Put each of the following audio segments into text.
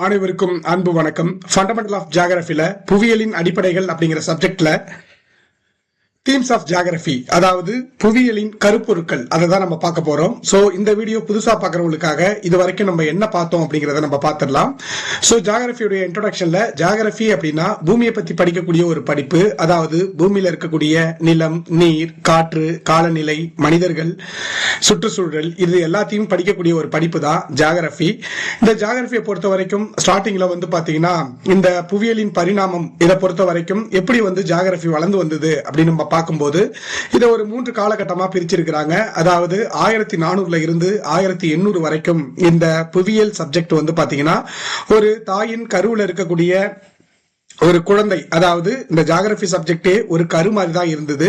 அனைவருக்கும் அன்பு வணக்கம். ஃபண்டமெண்டல் ஆஃப் ஜியோகிராஃபில புவியியலின் அடிப்படைகள் அப்படிங்கிற சப்ஜெக்ட்ல தீம்ஸ் ஆஃப் ஜியோகிராஃபி, அதாவது புவியியலின் கருப்பொருட்கள், அதை தான் நம்ம பார்க்க போறோம். சோ இந்த வீடியோ புதுசா பார்க்கறவங்களுக்காக இது வரைக்கும் நம்ம என்ன பார்த்தோம் அப்படிங்கறத நம்ம பார்த்துடலாம். சோ ஜியோகிராஃபியோட இன்ட்ரோடக்ஷன்ல ஜியோகிராஃபி அப்படின்னா பூமியை பத்தி படிக்கக்கூடிய ஒரு படிப்பு. அதாவது பூமியில இருக்கக்கூடிய நிலம், நீர், காற்று, காலநிலை, மனிதர்கள், சுற்றுச்சூழல், இது எல்லாத்தையும் படிக்கக்கூடிய ஒரு படிப்பு தான் ஜியோகிராஃபி. இந்த ஜியோகிராஃபியை பொறுத்த வரைக்கும் ஸ்டார்டிங்ல பாத்தீங்கன்னா இந்த புவியியலின் பரிணாமம் இதை பொறுத்த வரைக்கும் எப்படி ஜியோகிராஃபி வளர்ந்து வந்தது அப்படின்னு நம்ம பார்க்கும்போது இதை ஒரு 3 காலகட்டமா பிரிச்சிருக்கிறாங்க. அதாவது 1400 இருந்து 1800 வரைக்கும் இந்த புவியியல் சப்ஜெக்ட் பாத்தீங்கன்னா ஒரு தாயின் கருவுல இருக்கக்கூடிய ஒரு குழந்தை, அதாவது இந்த ஜியோகிராஃபி சப்ஜெக்டே ஒரு கரு மாதிரி தான் இருந்தது.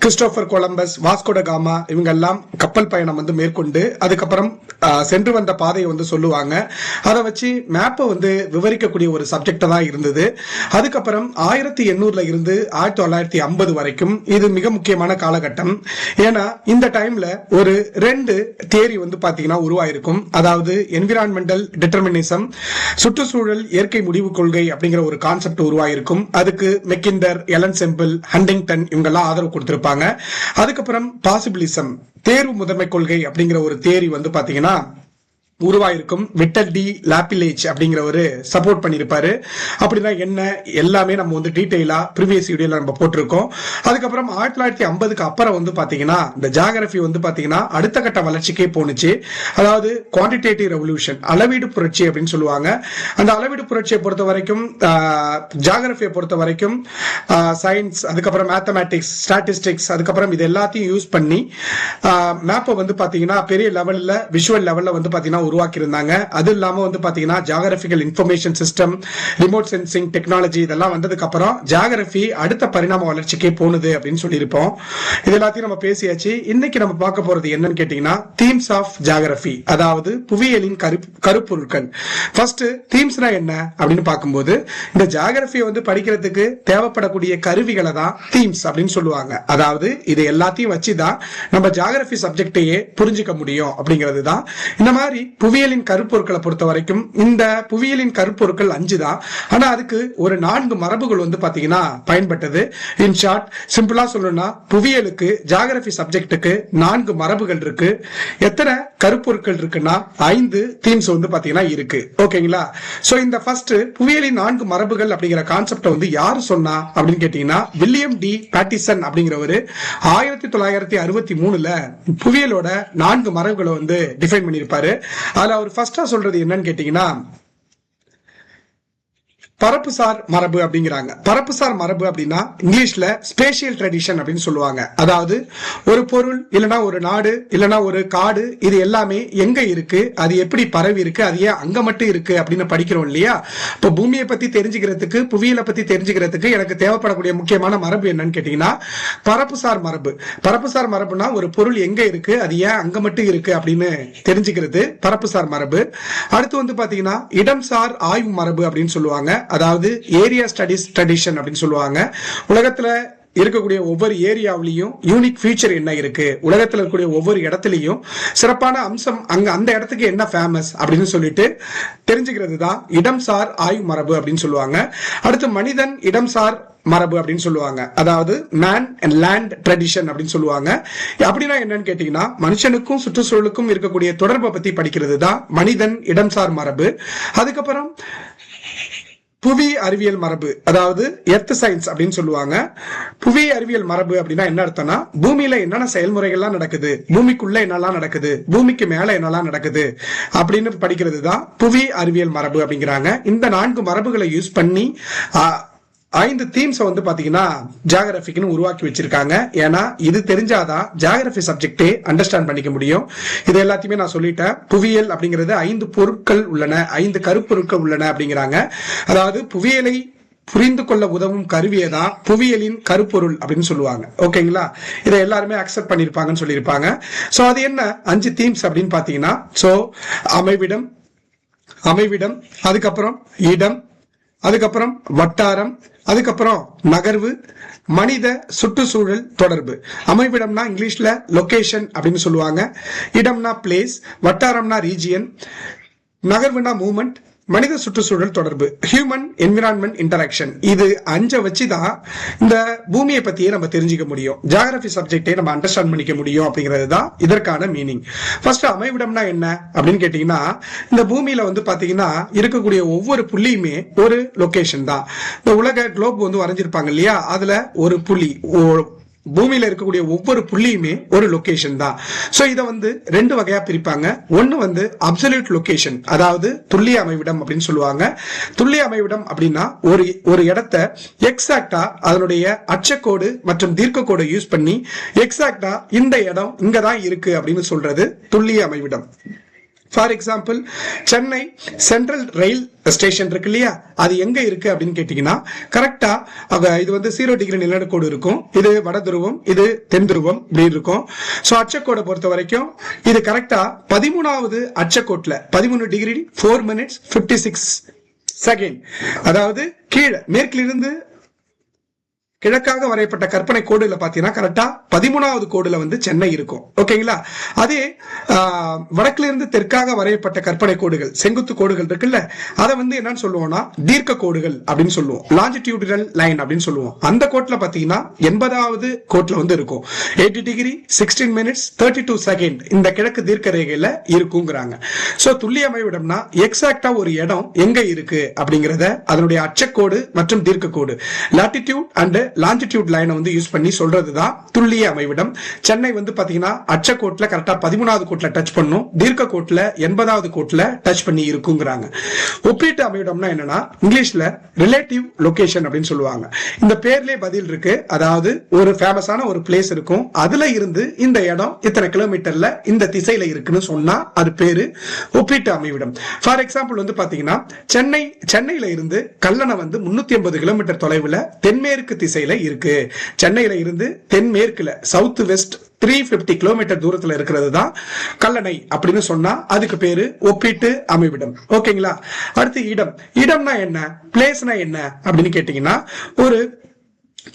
கிறிஸ்டோபர் கொலம்பஸ், வாஸ்கோ ட காமா இவங்க எல்லாம் கப்பல் பயணம் மேற்கொண்டு அதுக்கப்புறம் சென்று வந்த பாதையை சொல்லுவாங்க. அதை வச்சு மேப்பை விவரிக்கக்கூடிய ஒரு சப்ஜெக்ட் தான் இருந்தது. அதுக்கப்புறம் 1800 இருந்து 1950 வரைக்கும் இது மிக முக்கியமான காலகட்டம். ஏன்னா இந்த டைம்ல ஒரு 2 தியரி பாத்தீங்கன்னா உருவாயிருக்கும். அதாவது என்விரான்மெண்டல் டிட்டர்மினிசம், சுற்றுச்சூழல் இயற்கை முடிவு கொள்கை அப்படிங்கிற ஒரு கான்செப்ட் உருவாயிருக்கும். அதுக்கு மெக்கிண்டர், எலன் செம்பிள், ஹண்டிங்டன் இவங்கெல்லாம் ஆதரவு கொடுத்திருப்பாங்க. அதுக்கப்புறம் பாசிபிலிசம், தேர்வு முதன்மை கொள்கை அப்படிங்கிற ஒரு தேரி பாத்தீங்கன்னா உருவாயிருக்கும். விட்டல் டி லாப்பிலேஜ் அப்படிங்கிறவரு சப்போர்ட் பண்ணிருப்பாரு. அப்படின்னா என்ன எல்லாமே நம்ம டீடைலா ப்ரீவியஸ் வீடியோல நம்ம போட்டிருக்கோம். அதுக்கப்புறம் 1950க்கு அப்புறம் பாத்தீங்கன்னா இந்த ஜியோகிராஃபி பாத்தீங்கன்னா அடுத்த கட்ட வளர்ச்சிக்கே போனுச்சு. அதாவது குவான்டிடேட்டிவ் ரெவல்யூஷன், அளவீடு புரட்சி அப்படின்னு சொல்லுவாங்க. அந்த அளவீடு புரட்சியை பொறுத்த வரைக்கும் ஜியோகிராஃபியை பொறுத்த வரைக்கும் சயின்ஸ், அதுக்கப்புறம் மேத்தமேட்டிக்ஸ், ஸ்டாட்டிஸ்டிக்ஸ், அதுக்கப்புறம் இது எல்லாத்தையும் யூஸ் பண்ணி மேப்பை பாத்தீங்கன்னா பெரிய லெவல்ல, விஷுவல் லெவல்ல பாத்தீங்கன்னா உருவாக்கி இருந்தாங்க. அது இல்லாம பாத்தீங்கன்னா geographical information system, remote sensing technology இதெல்லாம் வந்ததுக்கு அப்புறம் ஜியோகிராஃபி அடுத்த பரிணாம வளர்ச்சிக்கே போனது அப்படின்னு சொல்லியிருப்போம். இது எல்லாத்தையும் நம்ம பேசியாச்சு. இன்னைக்கு நம்ம பார்க்க போறது என்னன்னு கேட்டீங்கன்னா தீம்ஸ் ஆஃப் ஜியோகிராஃபி, அதாவது புவியியலின் கருப்பொருட்கள். ஃபர்ஸ்ட் தீம்ஸ்னா என்ன அப்படின்னு பார்க்கும்போது இந்த ஜியோகிராஃபியை படிக்கிறதுக்கு தேவைப்படக்கூடிய கருவிகளை தான் தீம்ஸ் அப்படின்னு சொல்லுவாங்க. அதாவது இது எல்லாத்தையும் வச்சுதான் நம்ம ஜியோகிராஃபி சப்ஜெக்டையே புரிஞ்சுக்க முடியும் அப்படிங்கிறது தான். இந்த மாதிரி புவியியலின் கருப்பொருட்களை பொறுத்த வரைக்கும் இந்த புவியியலின் கருப்பொருட்கள் 5 தான். ஆனா அதுக்கு ஒரு 4 மரபுகள் பாத்தீங்கன்னா பயன்பட்டது. இன் ஷார்ட், சிம்பிளா சொல்லணும்னா புவியியலுக்கு ஜியோகிராஃபி சப்ஜெக்டுக்கு 4 மரபுகள் இருக்கு. எத்தனை கருப்பொருட்கள் இருக்குன்னா 5 தீம்ஸ் பாத்தீங்கன்னா இருக்கு. ஓகேங்களா? சோ இந்த ஃபர்ஸ்ட் புவியியலின் 4 மரபுகள் அப்படிங்கிற கான்செப்ட் யாரு சொன்னா அப்படின்னு கேட்டீங்கன்னா வில்லியம் டி பேட்டிசன் அப்படிங்கிறவரு 1963ல புவியியலோட 4 மரபுகளை டிஃபைன் பண்ணிருப்பாரு. அதுல அவர் ஃபர்ஸ்டா சொல்றது என்னன்னு கேட்டீங்கன்னா பரப்புசார் மரபு அப்படிங்கிறாங்க. பரப்புசார் மரபு அப்படின்னா இங்கிலீஷ்ல ஸ்பேஷியல் ட்ரெடிஷன் அப்படின்னு சொல்லுவாங்க. அதாவது ஒரு பொருள் இல்லனா ஒரு நாடு இல்லனா ஒரு காடு, இது எல்லாமே எங்க இருக்கு, அது எப்படி பரவி இருக்கு, அது ஏன் அங்க மட்டும் இருக்கு அப்படின்னு படிக்கிறோம் இல்லையா? இப்ப பூமியை பத்தி தெரிஞ்சுக்கிறதுக்கு, புவியியலை பத்தி தெரிஞ்சுக்கிறதுக்கு எனக்கு தேவைப்படக்கூடிய முக்கியமான மரபு என்னன்னு கேட்டீங்கன்னா பரப்புசார் மரபு. பரப்புசார் மரபுனா ஒரு பொருள் எங்க இருக்கு, அது ஏன் அங்க மட்டும் இருக்கு அப்படின்னு தெரிஞ்சுக்கிறது பரப்புசார் மரபு. அடுத்து பாத்தீங்கன்னா இடம்சார் ஆய்வு மரபு அப்படின்னு சொல்லுவாங்க. அதாவது ஏரியா ஸ்டடிஸ் ட்ரெடிஷன் அப்படின்னு சொல்லுவாங்க. உலகத்துல இருக்கக்கூடிய ஒவ்வொரு ஏரியாவிலையும் யூனிக் ஃபீச்சர் என்ன இருக்கு, உலகத்துல இருக்கக்கூடிய ஒவ்வொரு இடத்துலயும் சிறப்பான அம்சம், அங்க அந்த இடத்துக்கு என்ன ஃபேமஸ் அப்படின்னு சொல்லிட்டு தெரிஞ்சுக்கிறது தான் இடம்சார் ஆய்வு மரபு அப்படின்னு சொல்லுவாங்க. அடுத்து மனிதன் இடம்சார் மரபு அப்படின்னு சொல்லுவாங்க. அதாவது மேன் அண்ட் லேண்ட் ட்ரெடிஷன் அப்படின்னு சொல்லுவாங்க. அப்படின்னா என்னன்னு கேட்டீங்கன்னா மனுஷனுக்கும் சுற்றுச்சூழலுக்கும் இருக்கக்கூடிய தொடர்பை பத்தி படிக்கிறது தான் மனிதன் இடம்சார் மரபு. அதுக்கப்புறம் புவி அறிவியல் மரபு, அதாவது எர்த் சயின்ஸ் அப்படின்னு சொல்லுவாங்க. புவி அறிவியல் மரபு அப்படின்னா என்ன அர்த்தம்னா பூமியில என்னென்ன செயல்முறைகள்லாம் நடக்குது, பூமிக்குள்ள என்னெல்லாம் நடக்குது, பூமிக்கு மேல என்னெல்லாம் நடக்குது அப்படின்னு படிக்கிறது தான் புவி அறிவியல் மரபு அப்படிங்கிறாங்க. இந்த 4 மரபுகளை யூஸ் பண்ணி 5 தீம்ஸ் பாத்தீங்கன்னா ஜியோகிராஃபிக்குன்னு உருவாக்கி வச்சிருக்காங்க. ஏன்னா இது தெரிஞ்சாதான் ஜியோகிராஃபி சப்ஜெக்டே அண்டர்ஸ்டாண்ட் பண்ணிக்க முடியும். இது எல்லாத்தையுமே நான் சொல்லிட்டேன். புவியியல் அப்படிங்கிறது 5 பொருட்கள் உள்ளன, 5 கருப்பொருட்கள் உள்ளன அப்படிங்கிறாங்க. அதாவது புவியியலை புரிந்து கொள்ள உதவும் கருவியை தான் புவியியலின் கருப்பொருள் அப்படின்னு சொல்லுவாங்க. ஓகேங்களா? இதை எல்லாருமே அக்செப்ட் பண்ணிருப்பாங்கன்னு சொல்லியிருப்பாங்க. சோ அது என்ன 5 தீம்ஸ் அப்படின்னு பாத்தீங்கன்னா சோ அமைவிடம், அதுக்கப்புறம் இடம், அதுக்கப்புறம் வட்டாரம், அதுக்கப்புறம் நகர்வு, மனித சுற்றுச்சூழல் தொடர்பு. அமைவிடம்னா இங்கிலீஷ்ல லொகேஷன் அப்படின்னு சொல்லுவாங்க. இடம்னா பிளேஸ், வட்டாரம்னா ரீஜியன், நகர்வுனா மூவ்மெண்ட், மனித சுற்றுச்சூழல் தொடர்பு, ஹியூமன் என்விரான்மெண்ட் இன்டராக்ஷன், இது 5 வச்சுதான் இந்த பூமியை பத்தியே நம்ம தெரிஞ்சுக்க முடியும், ஜியோகிராபி சப்ஜெக்டே நம்ம அண்டர்ஸ்டாண்ட் பண்ணிக்க முடியும் அப்படிங்கிறது தான் இதற்கான மீனிங். ஃபர்ஸ்ட் அமைவிடம்னா என்ன அப்படின்னு கேட்டீங்கன்னா, இந்த பூமியில வந்து பாத்தீங்கன்னா இருக்கக்கூடிய ஒவ்வொரு புள்ளியுமே ஒரு லொகேஷன் தான். இந்த உலக குளோப் வந்து வரைஞ்சிருப்பாங்க இல்லையா, அதுல ஒரு புள்ளி, பூமியில இருக்கக்கூடிய ஒவ்வொரு புள்ளியுமே ஒரு லொகேஷன் தான். சோ இத வந்து 2 வகையா பிரிப்பாங்க. ஒன்னு வந்து அப்சல்யூட் லொகேஷன், அதாவது துல்லிய அமைவிடம் அப்படின்னு சொல்லுவாங்க. துல்லிய அமைவிடம் அப்படின்னா ஒரு இடத்தை எக்ஸாக்டா அதனுடைய அச்சக்கோடு மற்றும் தீர்க்க கோடு யூஸ் பண்ணி எக்ஸாக்டா இந்த இடம் இங்கதான் இருக்கு அப்படின்னு சொல்றது துல்லிய அமைவிடம். For example, Chennai central rail station இருக்கு இல்லையா, அது எங்க இருக்கு அப்படின்னு கேட்டீங்கன்னா, கரெக்டா இது வந்து 0 டிகிரி நிலநடுக்கோடு இருக்கும், இது வட துருவம், இது தென் துருவம் இப்படி இருக்கும். சோ அச்சக்கோடை பொறுத்த வரைக்கும் இது கரெக்டா 13வது அச்சக்கோட்ல 13 டிகிரி 4 மினிட்ஸ் 56 செகண்ட், அதாவது கீழே மேற்கிலிருந்து கிழக்காக வரையப்பட்ட கற்பனை கோடுல பாத்தீங்கன்னா கரெக்டா 13வது கோடுல வந்து சென்னை இருக்கும். ஓகேங்களா, அதே வடக்குல இருந்து தெற்காக வரையப்பட்ட கற்பனை கோடுகள், செங்குத்து கோடுகள் இருக்குல்ல, அதை வந்து என்னன்னு சொல்லுவோம்னா தீர்க்க கோடுகள் அப்படின்னு சொல்லுவோம், லாஞ்சிடியூடினல் லைன் அப்படின்னு சொல்லுவோம். அந்த கோட்ல பாத்தீங்கன்னா 80வது கோட்ல வந்து இருக்கும், 80 டிகிரி 16 மினிட்ஸ் 32 செகண்ட் இந்த கிழக்கு தீர்க்க ரேகையில இருக்குங்கிறாங்க. சோ துல்லிய அமைவிடம்னா எக்ஸாக்டா ஒரு இடம் எங்க இருக்கு அப்படிங்கறத அதனுடைய அச்சக்கோடு மற்றும் தீர்க்க கோடு, லாட்டிடியூட் அண்ட் லாஞ்சிடியூட் லைனை வந்து யூஸ் பண்ணி சொல்றதுதான் துல்லிய அமைவிடம். சென்னை வந்து பாத்தீங்கன்னா அச்சக்கோட்ல கரெக்டா 13வது கோட்ல டச் பண்ணும், தீர்க்க கோட்ல 80வது கோட்ல டச் பண்ணி இருக்குங்கிறாங்க. ஒப்பீட்டு அமைவிடம்னா என்னன்னா இங்கிலீஷ்ல ரிலேட்டிவ் லொகேஷன் அப்படின்னு சொல்லுவாங்க. இந்த பேர்லயே பதில் இருக்கு, அதாவது ஒரு ஃபேமஸான ஒரு பிளேஸ் இருக்கும், அதுல இருந்து இந்த இடம் இத்தனை கிலோமீட்டர்ல இந்த திசையில இருக்குன்னு சொன்னா அது பேரு ஒப்பீட்டு அமைவிடம். ஃபார் எக்ஸாம்பிள் வந்து பாத்தீங்கன்னா சென்னையில இருந்து கல்லணை வந்து 380 கிலோமீட்டர் தொலைவுல தென்மேற்கு திசையில இருக்கு. சென்னையில இருந்து தென்மேற்குல சவுத் வெஸ்ட் 350 கிலோமீட்டர் தூரத்துல இருக்கிறது தான் கல்லணை அப்படின்னு சொன்னா அதுக்கு பேரு ஒப்பீட்டு அமைவிடம். ஓகேங்களா, அடுத்து இடம்னா என்ன, பிளேஸ்னா என்ன அப்படின்னு கேட்டீங்கன்னா,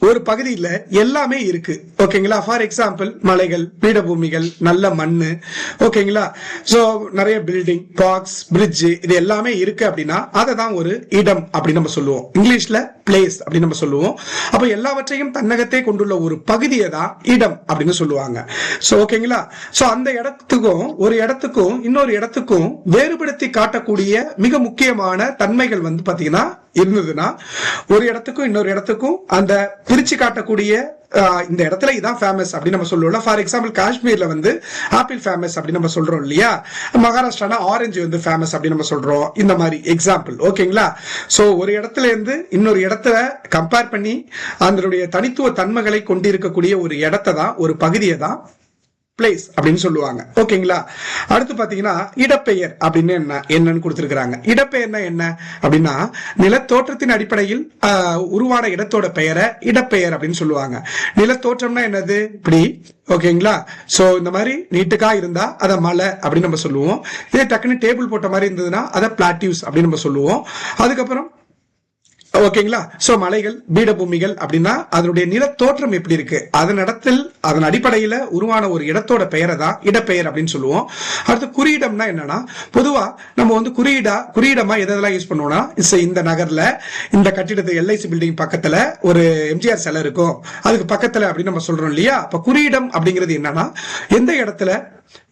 ஒரு பகுதியில எல்லாமே இருக்கு. ஓகேங்களா, ஃபார் எக்ஸாம்பிள் மலைகள், பீடபூமிகள், நல்ல மண்ணு, ஓகேங்களா, சோ நிறைய பில்டிங், பார்க்ஸ், பிரிட்ஜ், இது எல்லாமே இருக்கு அப்படின்னா அதை தான் ஒரு இடம் அப்படின்னு நம்ம சொல்லுவோம். இங்கிலீஷ்ல பிளேஸ் அப்படின்னு நம்ம சொல்லுவோம். அப்ப எல்லாவற்றையும் தன்னகத்தே கொண்டுள்ள ஒரு பகுதியை தான் இடம் அப்படின்னு சொல்லுவாங்க. சோ ஓகேங்களா, சோ அந்த இடத்துக்கும் ஒரு இடத்துக்கும் இன்னொரு இடத்துக்கும் வேறுபடுத்தி காட்டக்கூடிய மிக முக்கியமான தன்மைகள் வந்து பாத்தீங்கன்னா இருந்ததுன்னா, ஒரு இடத்துக்கும் இன்னொரு இடத்துக்கும் அந்த பிரிச்சு காட்டக்கூடிய இந்த இடத்துல இதான் ஃபேமஸ் அப்படின்னு நம்ம சொல்லுவோம். ஃபார் எக்ஸாம்பிள் காஷ்மீர்ல வந்து ஆப்பிள் ஃபேமஸ் அப்படின்னு நம்ம சொல்றோம் இல்லையா, மகாராஷ்டிரா ஆரஞ்சு வந்து ஃபேமஸ் அப்படின்னு நம்ம சொல்றோம். இந்த மாதிரி எக்ஸாம்பிள். ஓகேங்களா, சோ ஒரு இடத்துல இருந்து இன்னொரு இடத்துல கம்பேர் பண்ணி அதனுடைய தனித்துவ தன்மைகளை கொண்டிருக்கக்கூடிய ஒரு இடத்தை தான், ஒரு பகுதியை தான் பிளேஸ் அப்படின்னு சொல்லுவாங்க. ஓகேங்களா, அடுத்து பாத்தீங்கன்னா இடப்பெயர் அப்படின்னு என்னன்னு கொடுத்திருக்காங்க. இடப்பெயர்னா என்ன அப்படின்னா, நிலத்தோற்றத்தின் அடிப்படையில் உருவான இடத்தோட பெயரை இடப்பெயர் அப்படின்னு சொல்லுவாங்க. நிலத்தோற்றம்னா என்னது, இப்படி. ஓகேங்களா, சோ இந்த மாதிரி நீட்டுக்கா இருந்தா அத மலை அப்படின்னு நம்ம சொல்லுவோம். இதே டக்குன்னு டேபிள் போட்ட மாதிரி இருந்ததுன்னா அதை பிளாட்டியூஸ் அப்படின்னு நம்ம சொல்லுவோம். அதுக்கப்புறம் ஓகேங்களா, சோ மலைகள், பீடபூமிகள் அப்படின்னா அதனுடைய நிலத்தோற்றம் எப்படி இருக்கு, அதன் அடிப்படையில உருவான ஒரு இடத்தோட பெயரை தான் இடப்பெயர் அப்படின்னு சொல்லுவோம். அடுத்து குறியிடம்னா என்னன்னா, பொதுவா நம்ம வந்து குறியிடமா எதெல்லாம் யூஸ் பண்ணுவோம்னா, இந்த நகர்ல இந்த கட்டிடத்து LIC பில்டிங் பக்கத்துல ஒரு எம்ஜிஆர் சிலை இருக்கும், அதுக்கு பக்கத்துல அப்படின்னு நம்ம சொல்றோம் இல்லையா. அப்ப குறியிடம் அப்படிங்கிறது என்னன்னா, எந்த இடத்துல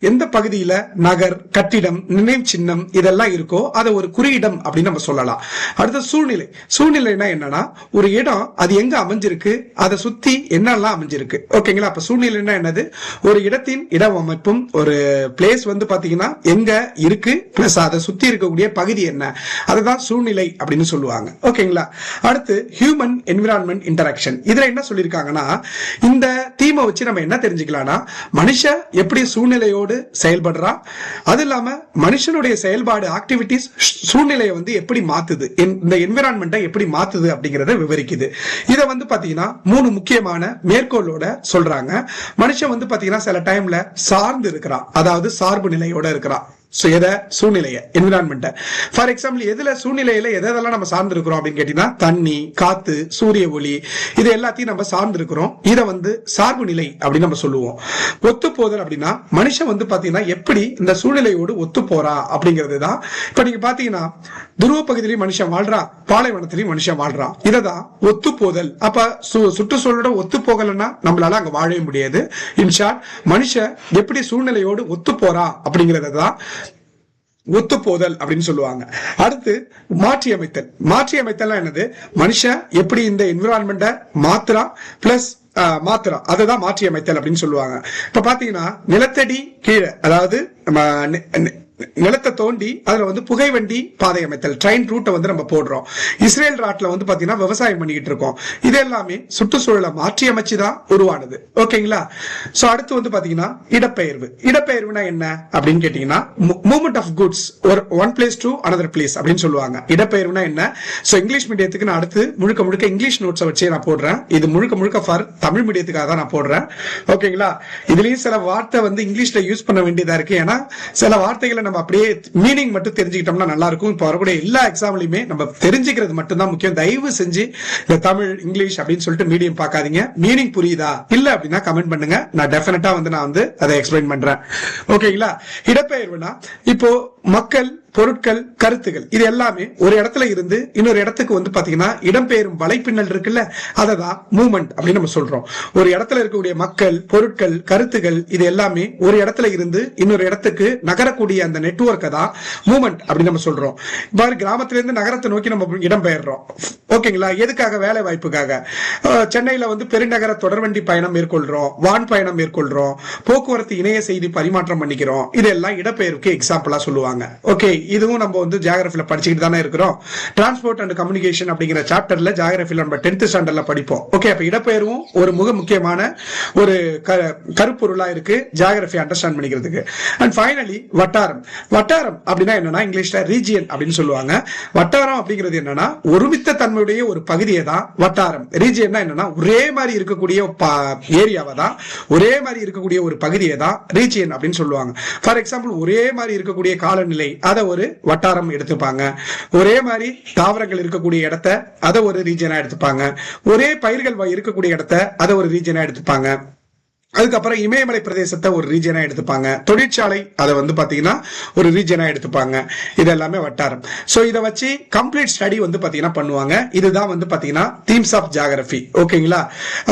எந்த பகுதியில நகர், கட்டிடம், நினைவு சின்னம் இதெல்லாம் இருக்கோ அதை ஒரு குறியிடம் அப்படின்னு நம்ம சொல்லலாம். அடுத்த சூழ்நிலைனா என்னன்னா, ஒரு இடம் அது எங்க அமைஞ்சிருக்கு, அதை சுத்தி என்னெல்லாம் அமைஞ்சிருக்கு. ஓகேங்களா, அப்ப சூழ்நிலைனா என்னது, ஒரு இடத்தின் இட அமைப்பும், ஒரு பிளேஸ் வந்து பாத்தீங்கன்னா எங்க இருக்கு பிளஸ் அதை சுத்தி இருக்கக்கூடிய பகுதி என்ன, அதுதான் சூழ்நிலை அப்படின்னு சொல்லுவாங்க. ஓகேங்களா, அடுத்து ஹியூமன் என்விரான்மெண்ட் இன்டராக்ஷன். இதுல என்ன சொல்லியிருக்காங்கன்னா, இந்த தீமை வச்சு நம்ம என்ன தெரிஞ்சுக்கலாம்னா, மனுஷன் எப்படி சூழ்நிலையோடு செயல்படுறா, அது இல்லாம மனுஷனுடைய செயல்பாடு ஆக்டிவிட்டிஸ் சூழ்நிலையை வந்து எப்படி மாத்துது, இந்த என்விரான்மெண்ட்டை எப்படி மாத்துது அப்படிங்கறத விவரிக்குது. இத வந்து பாத்தீங்கன்னா 3 முக்கியமான மேற்கோளோட சொல்றாங்க. மனுஷன் வந்து பாத்தீங்கன்னா சில டைம்ல சார்ந்து இருக்கிறான், அதாவது சார்பு நிலையோட இருக்கிறான். சூழ்நிலையை, என்விரான்மெண்ட். ஃபார் எக்ஸாம்பிள் எதுல சூழ்நிலையில எதெல்லாம் நம்ம சார்ந்து இருக்கிறோம் அப்படின்னு கேட்டீங்கன்னா, தண்ணி, காத்து, சூரிய ஒளி, இது எல்லாத்தையும் நம்ம சார்ந்து இருக்கிறோம். இதை சார்பு நிலை அப்படின்னு நம்ம சொல்லுவோம். ஒத்து போதல் அப்படின்னா மனுஷன் பாத்தீங்கன்னா எப்படி இந்த சூழ்நிலையோடு ஒத்து போறா அப்படிங்கிறது தான். இப்ப நீங்க பாத்தீங்கன்னா துருவ பகுதியிலையும் மனுஷன் வாழ்றான், பாலைவனத்திலையும் மனுஷன் வாழ்றான். இததான் ஒத்து போதல். அப்ப சுற்றுச்சூழலோட ஒத்து போகலன்னா நம்மளால அங்க வாழவே முடியாது. இன்ஷார்ட் மனுஷன் எப்படி சூழ்நிலையோடு ஒத்து போறா அப்படிங்கறதான் ஒத்து போதல் அப்படின்னு சொல்லுவாங்க. அடுத்து மாற்றி அமைத்தல். மாற்றி அமைத்தல் என்னது? மனுஷன் எப்படி இந்த என்விரான்மெண்ட மாத்திரா அதுதான் மாற்றி அமைத்தல் அப்படின்னு சொல்லுவாங்க. இப்ப பாத்தீங்கன்னா நிலத்தடி கீழே, அதாவது நிலத்தை தோண்டி அதுல புகை வண்டி பாதை அமைத்தல், ட்ரெயின் ரூட்டை நம்ம போடுறோம். இஸ்ரேல் நாட்டுல பாத்தீங்கன்னா விவசாயம் பண்ணிக்கிட்டு இருக்கோம். இது எல்லாமே சுற்றுச்சூழலை மாற்றி அமைச்சுதான் உருவானது. ஓகேங்களா? சோ அடுத்து பாத்தீங்கன்னா இடப்பெயர்வு. இடப்பெயர்வுனா என்ன அப்படின்னு கேட்டீங்கன்னா, மூவ்மெண்ட் ஆஃப் குட்ஸ் ஒரு one place to another place அப்படின்னு சொல்லுவாங்க. இடப்பெயர்வுனா என்ன? சோ இங்கிலீஷ் மீடியத்துக்கு நான் அடுத்து முழுக்க இங்கிலீஷ் நோட்ஸை வச்சே நான் போடுறேன். இது முழுக்க ஃபார் தமிழ் மீடியத்துக்காக தான் நான் போடுறேன். ஓகேங்களா? இதுலயும் சில வார்த்தை இங்கிலீஷ்ல யூஸ் பண்ண வேண்டியதா இருக்கு. ஏன்னா சில வார்த்தைகளை நம்ம அப்படியே மீனிங் மட்டும் தெரிஞ்சுக்கிட்டோம்னா நல்லா இருக்கும். இப்போ வரக்கூடிய எல்லா எக்ஸாம்லயுமே நம்ம தெரிஞ்சுக்கிறது மட்டும் தான் முக்கியம். தயவு செஞ்சு இந்த தமிழ், இங்கிலீஷ் அப்படின்னு சொல்லிட்டு மீடியம் பார்க்காதீங்க. மீனிங் புரியுதா இல்ல அப்படின்னா கமெண்ட் பண்ணுங்க. நான் டெஃபினட்டா நான் அதை எக்ஸ்பிளைன் பண்றேன். ஓகேங்களா? இடப்பெயர்வுனா இப்போ மக்கள், பொருட்கள், கருத்துகள் இது எல்லாமே ஒரு இடத்துல இருந்து இன்னொரு இடத்துக்கு பாத்தீங்கன்னா இடம்பெயரும் வலைப்பின்னல் இருக்குல்ல, அததான் மூவ்மெண்ட் அப்படின்னு நம்ம சொல்றோம். ஒரு இடத்துல இருக்கக்கூடிய மக்கள், பொருட்கள், கருத்துகள் இது எல்லாமே ஒரு இடத்துல இருந்து இன்னொரு இடத்துக்கு நகரக்கூடிய அந்த நெட்வொர்க்கை தான் மூவ்மெண்ட் அப்படின்னு நம்ம சொல்றோம். பாரு, கிராமத்துல இருந்து நகரத்தை நோக்கி நம்ம இடம்பெயர்றோம். ஓகேங்களா? எதுக்காக? வேலை வாய்ப்புக்காக. சென்னையில பெருநகர தொடர்வண்டி பயணம் மேற்கொள்றோம், வான் பயணம் மேற்கொள்றோம், போக்குவரத்து இணைய செய்தி பரிமாற்றம் பண்ணிக்கிறோம். இதெல்லாம் இடப்பெயர்வுக்கு எக்ஸாம்பிளா சொல்லுவாங்க. ஓகே, இதுவும் நம்ம ஜியோகிராஃபில படிச்சுக்கிட்டு தானே இருக்கிறோம். டிரான்ஸ்போர்ட் அண்ட் கம்யூனிகேஷன் அப்படிங்கிற சாப்டர்ல ஜியோகிராஃபில நம்ம 10th ஸ்டாண்டர்ட்ல படிப்போம். ஓகே, அப்ப இடப்பெயர்வும் ஒரு முக்கியமான ஒரு கருப்பொருளா இருக்கு ஜியோகிராஃபி அண்டர்ஸ்டாண்ட் பண்ணிக்கிறதுக்கு. அண்ட் ஃபைனலி வட்டாரம். வட்டாரம் அப்படின்னா என்னன்னா இங்கிலீஷ்ல ரீஜியன் அப்படின்னு சொல்லுவாங்க. வட்டாரம் அப்படிங்கிறது என்னன்னா ஒருமித்த தன்மையுடைய ஒரு பகுதியை தான் வட்டாரம். ரீஜியன்னா என்னன்னா ஒரே மாதிரி இருக்கக்கூடிய ஏரியாவை தான், ஒரே மாதிரி இருக்கக்கூடிய ஒரு பகுதியை தான் ரீஜியன் அப்படின்னு சொல்லுவாங்க. ஃபார் எக்ஸாம்பிள் ஒரே மாதிரி இருக்கக்கூடிய காலநிலை, அதை ஒரு வட்டாரம் எடுத்துப்பாங்க. ஒரே மாதிரி தாவரங்கள் இருக்கக்கூடிய இடத்தை அதை ஒரு ரீஜனா எடுத்துப்பாங்க. ஒரே பயிர்கள் இருக்கக்கூடிய இடத்தை அதை ஒரு ரீஜனா எடுத்துப்பாங்க. அதுக்கப்புறம் இமயமலை பிரதேசத்தை ஒரு ரீஜனா எடுத்துப்பாங்க. தொழிற்சாலை அதை பாத்தீங்கன்னா ஒரு ரீஜனா எடுத்துப்பாங்க. இது எல்லாமே வட்டாரம். சோ இதை வச்சு கம்ப்ளீட் ஸ்டடி பாத்தீங்கன்னா பண்ணுவாங்க. இதுதான் பாத்தீங்கன்னா தீம்ஸ் ஆஃப் ஜியோகிராஃபி. ஓகேங்களா?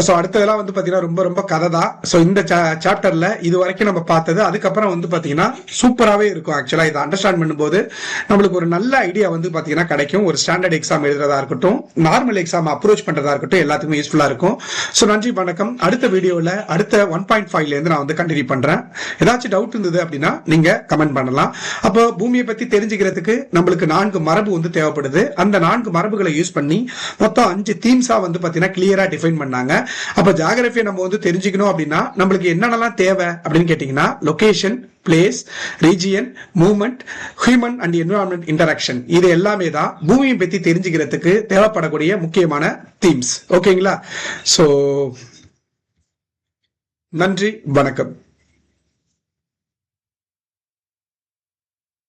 சோ அடுத்ததெல்லாம் பாத்தீங்கன்னா ரொம்ப கதை தான். சோ இந்த சாப்டர்ல இது வரைக்கும் நம்ம பார்த்தது, அதுக்கப்புறம் பாத்தீங்கன்னா சூப்பராகவே இருக்கும். ஆக்சுவலா இதை அண்டர்ஸ்டாண்ட் பண்ணும்போது நம்மளுக்கு ஒரு நல்ல ஐடியா பாத்தீங்கன்னா கிடைக்கும். ஒரு ஸ்டாண்டர்ட் எக்ஸாம் எழுதுறதா இருக்கட்டும், நார்மல் எக்ஸாம் அப்ரோச் பண்றதா இருக்கட்டும், எல்லாத்துக்கும் யூஸ்ஃபுல்லா இருக்கும். சோ நன்றி, வணக்கம். அடுத்த வீடியோல அடுத்த 1.5ல இருந்து நான் கண்டினியூ பண்றேன். ஏதாச்சும் டவுட் இருந்தது அப்படின்னா நீங்க கமெண்ட் பண்ணலாம். அப்போ பூமியை பத்தி தெரிஞ்சுக்கிறதுக்கு நம்மளுக்கு 4 மரபு தேவைப்படுது. அந்த 4 மரபுகளை யூஸ் பண்ணி மொத்தம் 5 தீம்ஸா பாத்தீங்கன்னா கிளியரா டிஃபைன் பண்ணாங்க. அப்ப ஜியோகிராஃபியை நம்ம தெரிஞ்சுக்கணும் அப்படின்னா நம்மளுக்கு என்னென்னலாம் தேவை அப்படின்னு கேட்டீங்கன்னா, location, place, region, movement, human and environment interaction, இது எல்லாமே தான் பூமியை பத்தி தெரிஞ்சுக்கிறதுக்கு தேவைப்படக்கூடிய முக்கியமான தீம்ஸ். ஓகேங்களா? சோ நன்றி, வணக்கம்.